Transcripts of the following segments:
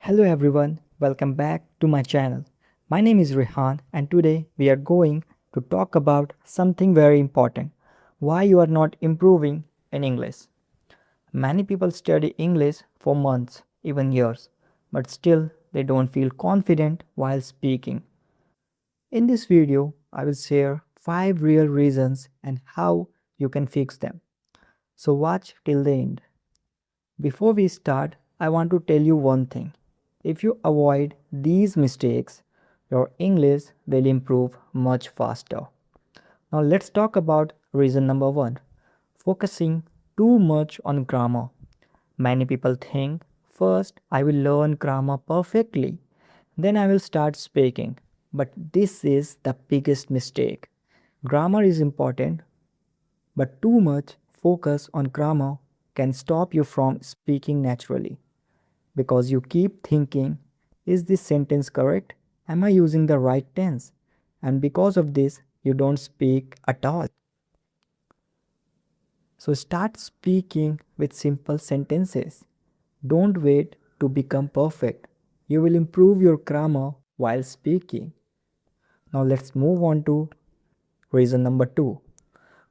Hello everyone, welcome back to my channel. My name is Rehan and today we are going to talk about something very important. Why you are not improving in English. Many people study English for months, even years, but still they don't feel confident while speaking. In this video, I will share 5 real reasons and how you can fix them. So watch till the end. Before we start, I want to tell you one thing. If you avoid these mistakes, your English will improve much faster. Now let's talk about reason number 1. Focusing too much on grammar. Many people think, first I will learn grammar perfectly, then I will start speaking. But this is the biggest mistake. Grammar is important, but too much focus on grammar can stop you from speaking naturally because you keep thinking, is this sentence correct? Am I using the right tense? And because of this, you don't speak at all. So start speaking with simple sentences. Don't wait to become perfect. You will improve your grammar while speaking. Now let's move on to reason number 2.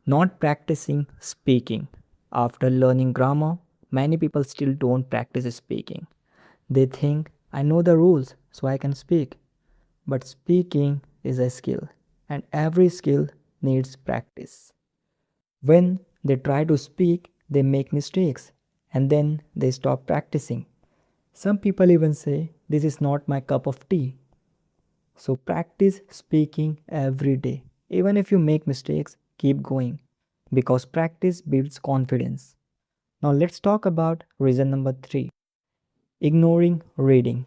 Not practicing speaking. After learning grammar, many people still don't practice speaking. They think, I know the rules, so I can speak. But speaking is a skill, and every skill needs practice. When they try to speak, they make mistakes, and then they stop practicing. Some people even say, this is not my cup of tea. So practice speaking every day. Even if you make mistakes, keep going because practice builds confidence. Now let's talk about reason number 3. Ignoring reading.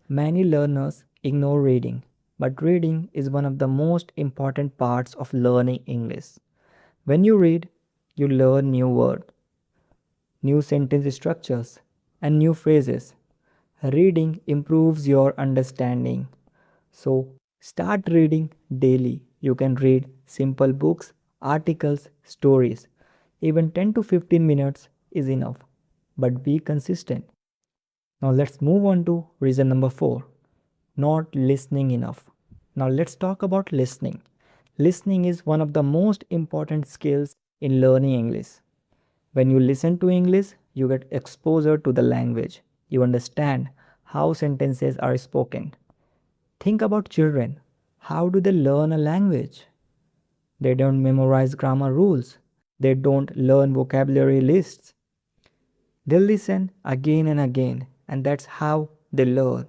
Many learners ignore reading, but reading is one of the most important parts of learning English. When you read, you learn new words, new sentence structures, and new phrases. Reading improves your understanding. So, start reading daily. You can read simple books, articles, stories. Even 10 to 15 minutes is enough, but be consistent. Now, let's move on to reason number 4, not listening enough. Now, let's talk about listening. Listening is one of the most important skills in learning English. When you listen to English, you get exposure to the language. You understand how sentences are spoken. Think about children. How do they learn a language? They don't memorize grammar rules. They don't learn vocabulary lists. They listen again and again, and that's how they learn.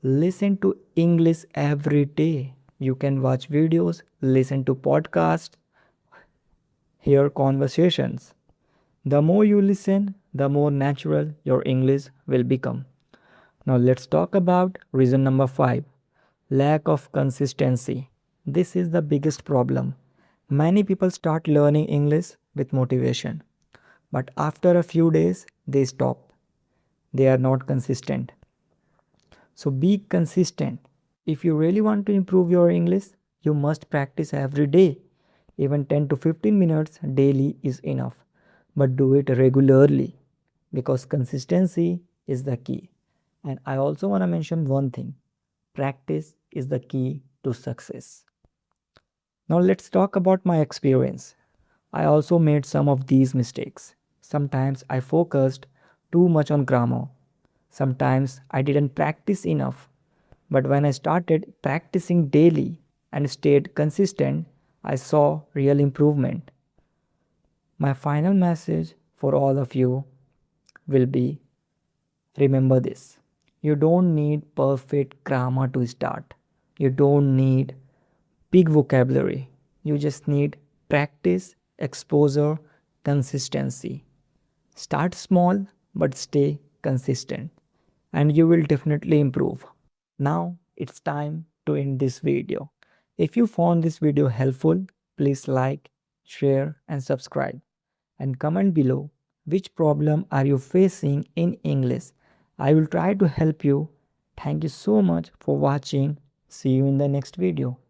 Listen to English every day. You can watch videos, listen to podcasts, hear conversations. The more you listen, the more natural your English will become. Now let's talk about reason number 5, lack of consistency. This is the biggest problem. Many people start learning English with motivation, but after a few days, they stop. They are not consistent. So be consistent. If you really want to improve your English, you must practice every day. Even 10 to 15 minutes daily is enough, but do it regularly because consistency is the key. And I also want to mention one thing, practice is the key to success. Now let's talk about my experience. I also made some of these mistakes. Sometimes I focused too much on grammar. Sometimes I didn't practice enough. But when I started practicing daily and stayed consistent, I saw real improvement. My final message for all of you will be, remember this. You don't need perfect grammar to start. You don't need big vocabulary. You just need practice, exposure, consistency. Start small but stay consistent and you will definitely improve. Now it's time to end this video. If you found this video helpful, please like, share and subscribe and comment below which problem are you facing in English. I will try to help you. Thank you so much for watching. See you in the next video.